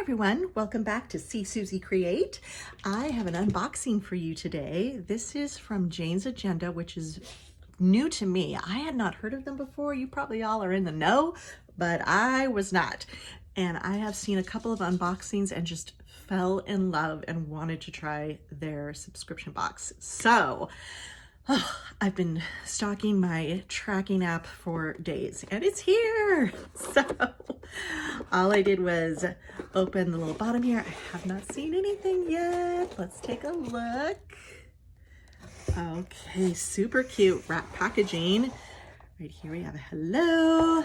everyone, welcome back to See Susie Create. I have an unboxing for you today. This is from Jane's Agenda, which is new to me. I had not heard of them before. You probably all are in the know, but I was not. And I have seen a couple of unboxings and just fell in love and wanted to try their subscription box. So I've been stalking my tracking app for days and it's here. So all I did was open the little bottom here. I have not seen anything yet. Let's take a look. Okay, super cute wrap packaging. Right here we have a hello.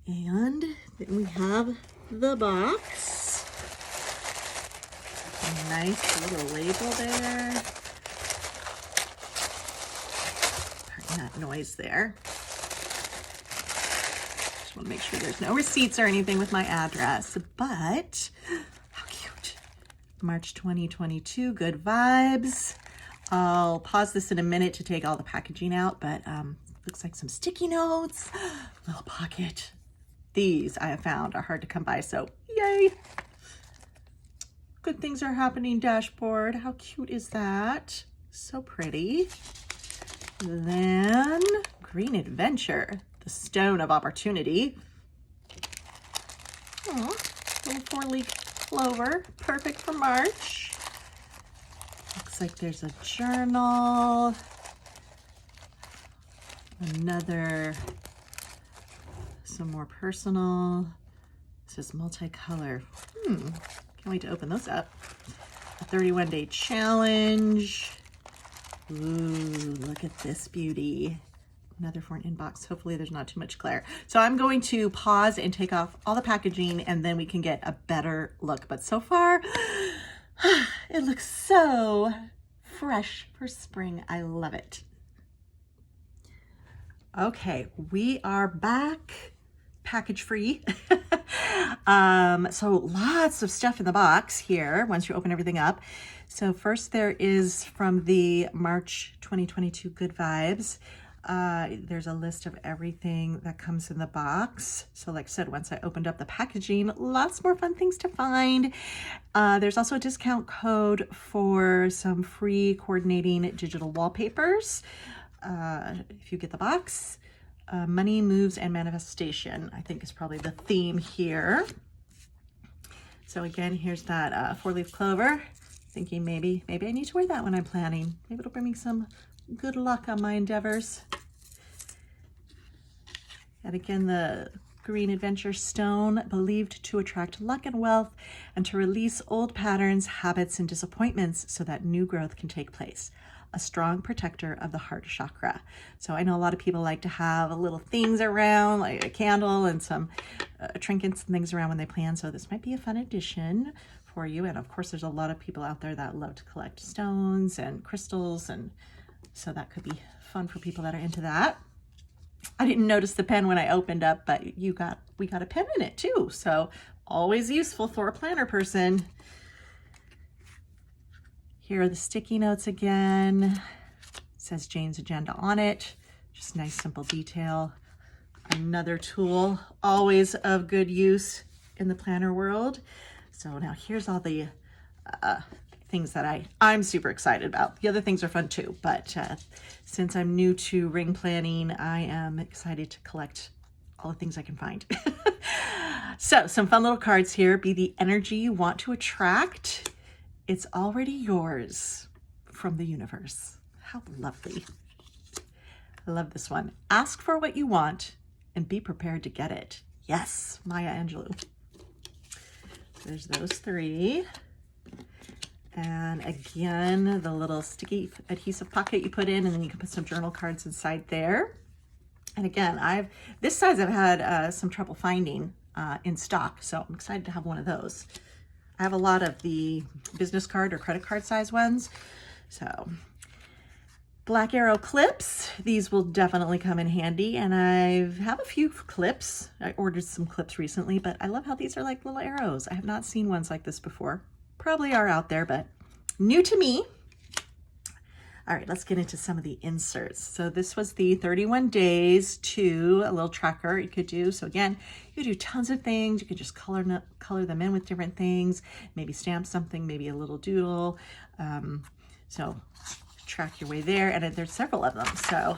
And then we have the box. A nice little label there. That noise there. Just want to make sure there's no receipts or anything with my address, but how cute. March 2022, good vibes. I'll pause this in a minute to take all the packaging out, but looks like some sticky notes, little pocket. These I have found are hard to come by, so yay. Good things are happening dashboard. How cute is that? So pretty. Then Green Adventure, the Stone of Opportunity. Oh, little 4-leaf clover, perfect for March. Looks like there's a journal. Another, some more personal. This is multicolor. Can't wait to open those up. A 31-day challenge. Ooh, look at this beauty. Another for an inbox. Hopefully there's not too much glare. So I'm going to pause and take off all the packaging and then we can get a better look. But so far, it looks so fresh for spring. I love it. Okay, we are back. Package free. So lots of stuff in the box here once you open everything up. So first there is from the March 2022 Good Vibes. There's a list of everything that comes in the box. So like I said, once I opened up the packaging, lots more fun things to find. There's also a discount code for some free coordinating digital wallpapers if you get the box. Money, moves, and manifestation, I think is probably the theme here. So again, here's that 4-leaf clover. Thinking maybe I need to wear that when I'm planning. Maybe it'll bring me some good luck on my endeavors. And again, the Green Adventure Stone, believed to attract luck and wealth and to release old patterns, habits, and disappointments so that new growth can take place. A strong protector of the heart chakra. So I know a lot of people like to have little things around, like a candle and some trinkets and things around when they plan. So this might be a fun addition for you. And of course, there's a lot of people out there that love to collect stones and crystals. And so that could be fun for people that are into that. I didn't notice the pen when I opened up, but we got a pen in it too. So always useful for a planner person. Here are the sticky notes again. It says Jane's Agenda on it. Just nice, simple detail. Another tool, always of good use in the planner world. So now here's all the things that I'm super excited about. The other things are fun too, but since I'm new to ring planning, I am excited to collect all the things I can find. So some fun little cards here. Be the energy you want to attract. It's already yours from the universe. How lovely. I love this one. Ask for what you want and be prepared to get it. Yes, Maya Angelou. There's those three. And again, the little sticky adhesive pocket you put in, and then you can put some journal cards inside there. And again, this size I've had some trouble finding in stock, so I'm excited to have one of those. I have a lot of the business card or credit card size ones. So Black Arrow clips, these will definitely come in handy. And I have a few clips. I ordered some clips recently, but I love how these are like little arrows. I have not seen ones like this before. Probably are out there, but new to me. All right, let's get into some of the inserts. So this was the 31 days to a little tracker you could do. So again, you could do tons of things. You could just color them in with different things, maybe stamp something, maybe a little doodle. So track your way there. And there's several of them. So,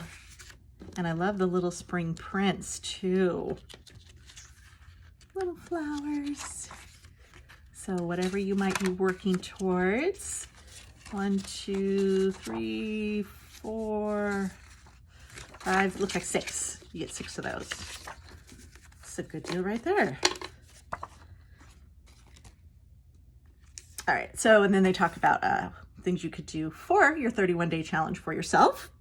and I love the little spring prints too. Little flowers. So whatever you might be working towards. 1, 2, 3, 4, 5, looks like 6. You get 6 of those. It's a good deal right there. All right, so, and then they talk about things you could do for your 31-day challenge for yourself.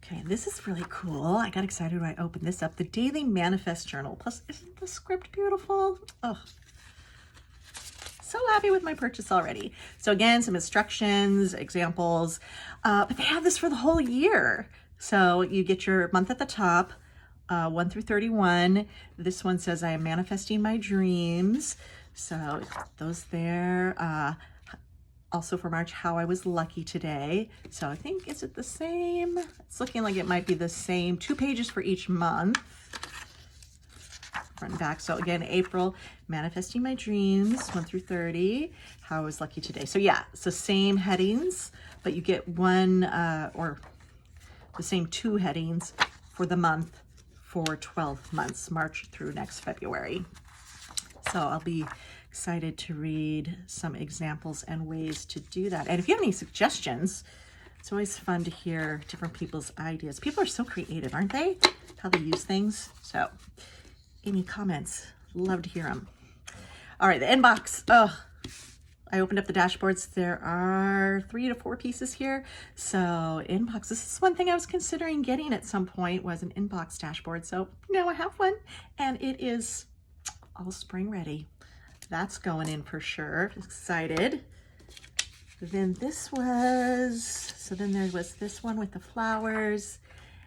Okay, this is really cool. I got excited when I opened this up. The Daily Manifest Journal. Plus, isn't the script beautiful? Oh, so happy with my purchase already. So again, some instructions, examples, but they have this for the whole year. So you get your month at the top, 1 through 31. This one says, I am manifesting my dreams. So those there. Also for March, how I was lucky today. So I think, is it the same? It's looking like it might be the same. 2 pages for each month. Front and back. So again, April, manifesting my dreams, 1 through 30. How I was lucky today. So yeah, so same headings, but you get one or the same 2 headings for the month for 12 months, March through next February. So I'll be excited to read some examples and ways to do that. And if you have any suggestions, it's always fun to hear different people's ideas. People are so creative, aren't they? How they use things. So any comments, love to hear them. All right, the inbox. Oh, I opened up the dashboards. There are 3 to 4 pieces here. So inbox, this is one thing I was considering getting at some point, was an inbox dashboard. So now I have one, and it is all spring ready. That's going in for sure. Excited. Then this was, so then there was this one with the flowers,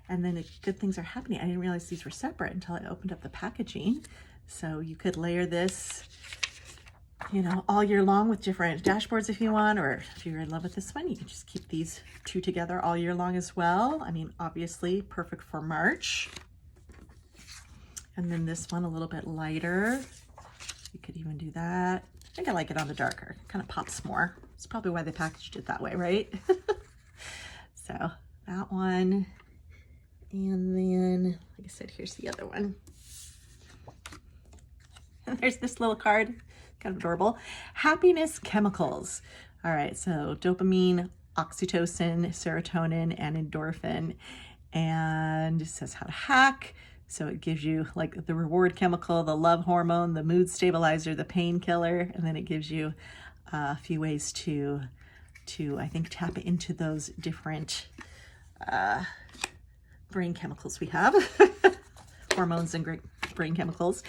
and then good things are happening. I didn't realize these were separate until I opened up the packaging. So you could layer this, you know, all year long with different dashboards if you want, or if you're in love with this one, you can just keep these 2 together all year long as well. I mean, obviously perfect for March. And then this one a little bit lighter. You could even do that. I think I like it on the darker. Kind of pops more. It's probably why they packaged it that way, right? So that one. And then, like I said, here's the other one. And there's this little card. Kind of adorable. Happiness chemicals. All right, so dopamine, oxytocin, serotonin, and endorphin. And it says how to hack. So it gives you like the reward chemical, the love hormone, the mood stabilizer, the painkiller, and then it gives you a few ways to I think tap into those different brain chemicals we have, hormones and brain chemicals.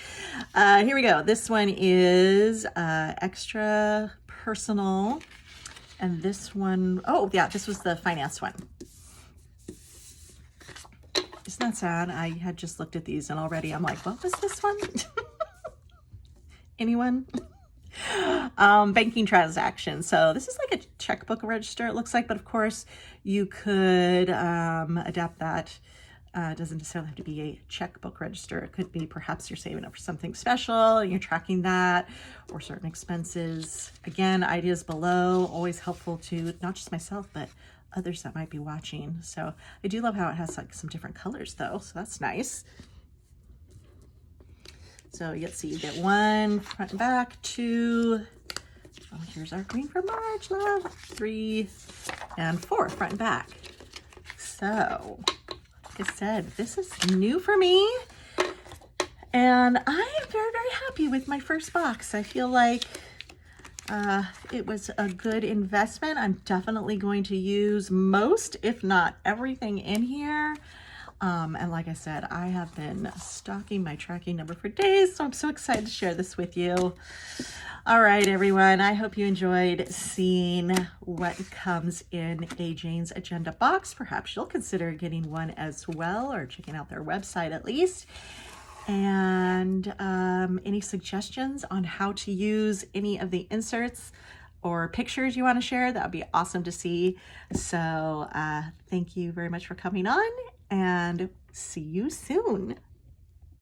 Here we go. This one is extra personal, and this one, oh yeah, this was the finance one. Isn't that sad? I had just looked at these and already I'm like, what was this one? Anyone? Banking transactions. So this is like a checkbook register, it looks like, but of course you could adapt that. It doesn't necessarily have to be a checkbook register. It could be perhaps you're saving up for something special and you're tracking that, or certain expenses. Again, ideas below, always helpful to not just myself, but others that might be watching. So I do love how it has like some different colors though, so that's nice. So let's see, you get 1 front and back, 2, oh, here's our green for March, love, 3, and 4 front and back. So like I said, this is new for me, and I am very, very happy with my first box. I feel like it was a good investment. I'm definitely going to use most, if not everything in here. And like I said, I have been stalking my tracking number for days, so I'm so excited to share this with you. All right, everyone, I hope you enjoyed seeing what comes in a Jane's Agenda box. Perhaps you'll consider getting one as well, or checking out their website at least. And any suggestions on how to use any of the inserts or pictures you want to share, that would be awesome to see. So thank you very much for coming on, and see you soon.